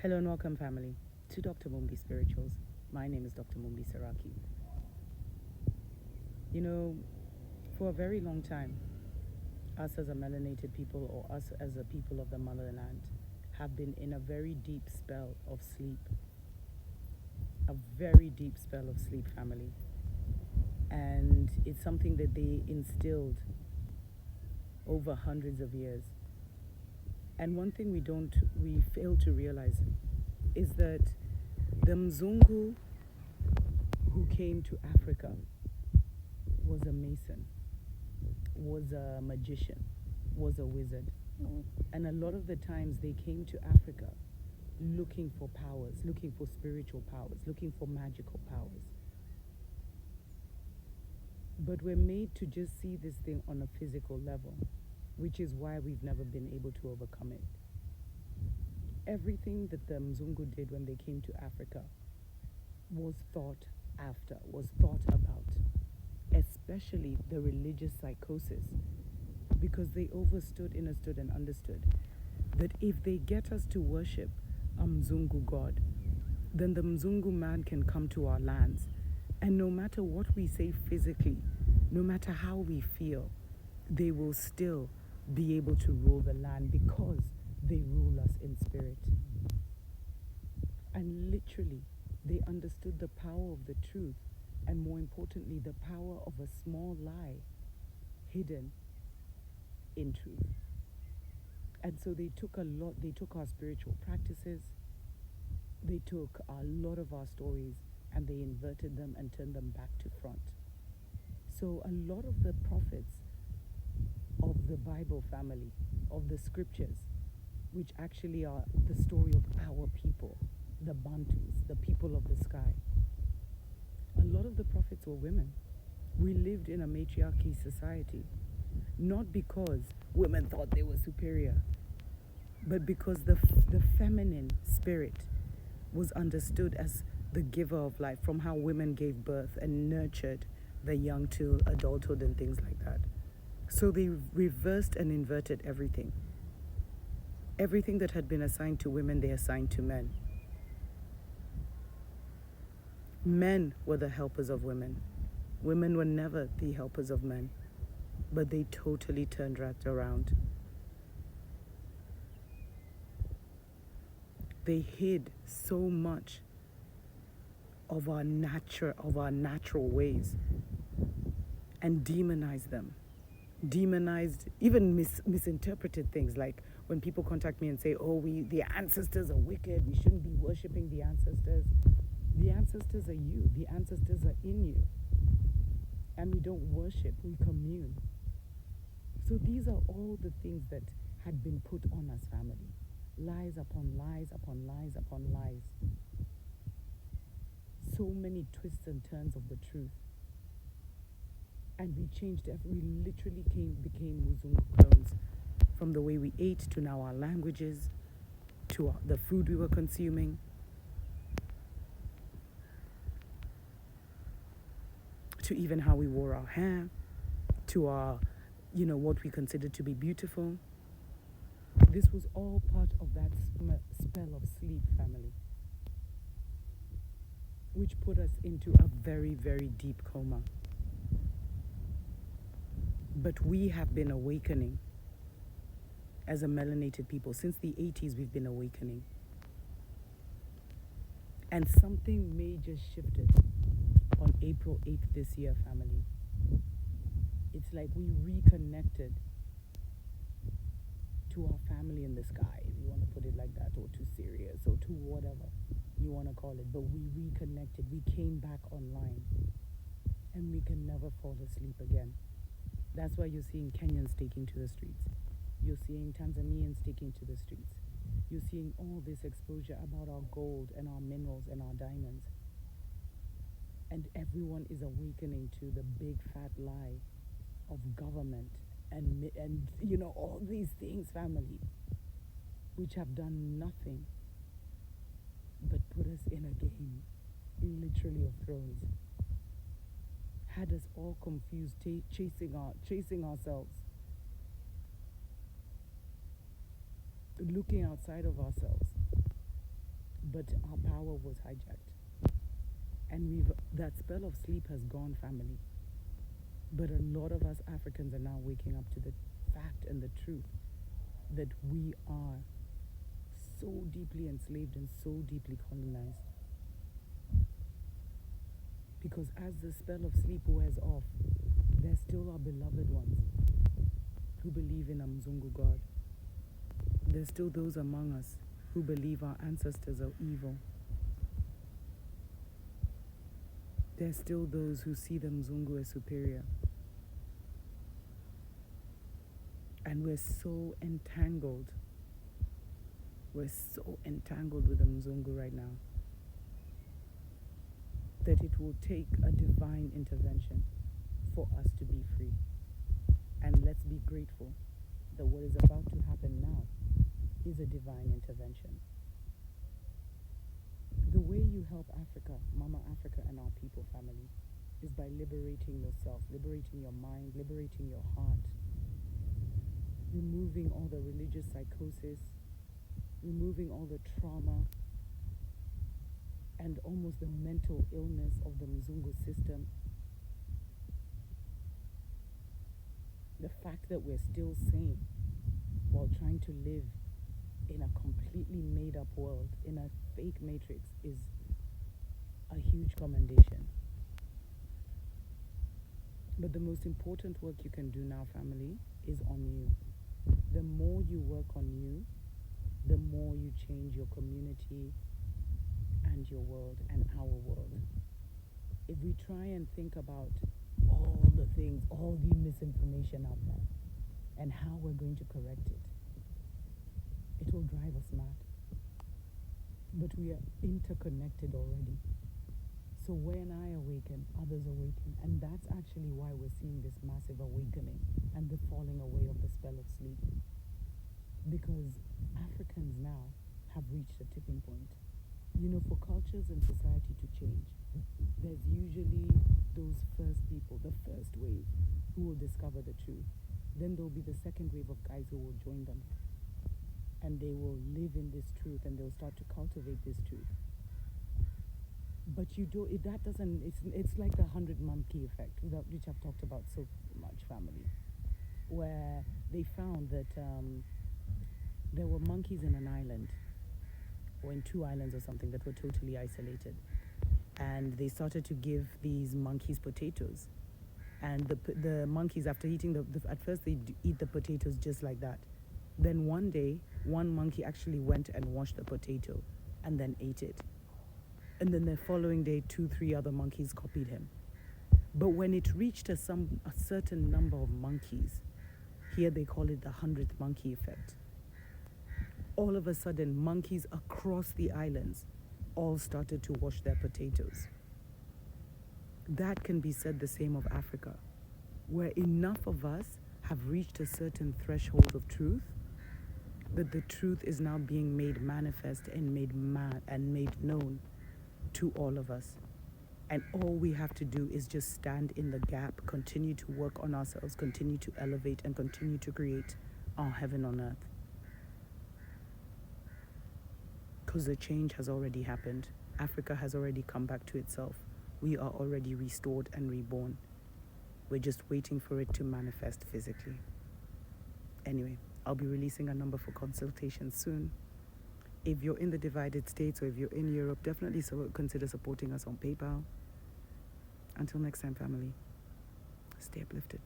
Hello and welcome, family, to Dr. Mumbi Spirituals. My name is Dr. Mumbi Saraki. You know, for a very long time, us as a melanated people, or us as a people of the motherland, have been in a very deep spell of sleep. A very deep spell of sleep, family. And it's something that they instilled over hundreds of years. And one thing we fail to realize is that the Mzungu who came to Africa was a mason, was a magician, was a wizard. And a lot of the times they came to Africa looking for powers, looking for spiritual powers, looking for magical powers. But we're made to just see this thing on a physical level, which is why we've never been able to overcome it. Everything that the Mzungu did when they came to Africa was thought about, especially the religious psychosis, because they understood and understood that if they get us to worship a Mzungu god, then the Mzungu man can come to our lands, and no matter what we say physically, no matter how we feel, they will still be able to rule the land because they rule us in spirit. And literally, they understood the power of the truth, and more importantly, the power of a small lie hidden in truth. And so they took our spiritual practices, they took a lot of our stories, and they inverted them and turned them back to front. So a lot of the prophets of the Bible family, of the scriptures, which actually are the story of our people, the Bantus, the people of the sky, a lot of the prophets were women. We lived in a matriarchy society, not because women thought they were superior, but because the feminine spirit was understood as the giver of life, from how women gave birth and nurtured the young to adulthood and things like that. So they reversed and inverted everything. Everything that had been assigned to women, they assigned to men. Men were the helpers of women. Women were never the helpers of men, but they totally turned right around. They hid so much of our natural ways and demonized them. Demonized, even misinterpreted things, like when people contact me and say, oh, the ancestors are wicked, we shouldn't be worshipping the ancestors. The ancestors are you. The ancestors are in you. And we don't worship, we commune. So these are all the things that had been put on us, family. Lies upon lies upon lies upon lies. So many twists and turns of the truth. And we changed, we literally became Muzungu clones. From the way we ate, to now our languages, to the food we were consuming, to even how we wore our hair, to our, what we considered to be beautiful. This was all part of that spell of sleep, family, which put us into a very, very deep coma. But we have been awakening as a melanated people. Since the 80s, we've been awakening. And something major shifted on April 8th this year, family. It's like we reconnected to our family in the sky, if you want to put it like that, or to Sirius, or to whatever you want to call it. But we reconnected. We came back online. And we can never fall asleep again. That's why you're seeing Kenyans taking to the streets. You're seeing Tanzanians taking to the streets. You're seeing all this exposure about our gold and our minerals and our diamonds. And everyone is awakening to the big fat lie of government and all these things, family, which have done nothing but put us in a game, literally, of thrones. Had us all confused, chasing ourselves, looking outside of ourselves, but our power was hijacked. And that spell of sleep has gone, family. But a lot of us Africans are now waking up to the fact and the truth that we are so deeply enslaved and so deeply colonized. Because as the spell of sleep wears off, there still are beloved ones who believe in a Mungu God. There's still those among us who believe our ancestors are evil. There's still those who see the Mzungu as superior. And we're so entangled. We're so entangled with the Mzungu right now that it will take a divine intervention for us to be free. And let's be grateful that what is about to happen now is a divine intervention. The way you help Africa, Mama Africa, and our people, family, is by liberating yourself, liberating your mind, liberating your heart, removing all the religious psychosis, removing all the trauma and almost the mental illness of the Mzungu system. The fact that we're still sane while trying to live in a completely made-up world, in a fake matrix, is a huge commendation. But the most important work you can do now, family, is on you. The more you work on you, the more you change your community and your world and our world. If we try and think about all the things, all the misinformation out there, and how we're going to correct it, it will drive us mad. But we are interconnected already. So when I awaken, others awaken. And that's actually why we're seeing this massive awakening and the falling away of the spell of sleep. Because Africans now have reached a tipping point. You know, for cultures and society to change, there's usually those first people, the first wave, who will discover the truth. Then there'll be the second wave of guys who will join them. And they will live in this truth and they'll start to cultivate this truth. But it's like the 100 monkey effect, which I've talked about so much, family, where they found that there were monkeys in an island, or in 2 islands or something, that were totally isolated. And they started to give these monkeys potatoes. And the monkeys, after eating at first they eat the potatoes just like that. Then one day, one monkey actually went and washed the potato and then ate it. And then the following day, 2-3 other monkeys copied him. But when it reached a certain number of monkeys, here they call it the 100th monkey effect, all of a sudden, monkeys across the islands all started to wash their potatoes. That can be said the same of Africa, where enough of us have reached a certain threshold of truth that the truth is now being made manifest and made known to all of us. And all we have to do is just stand in the gap, continue to work on ourselves, continue to elevate, and continue to create our heaven on earth. Because the change has already happened. Africa has already come back to itself. We are already restored and reborn. We're just waiting for it to manifest physically. Anyway, I'll be releasing a number for consultation soon. If you're in the divided states or if you're in Europe, definitely consider supporting us on PayPal. Until next time, family, stay uplifted.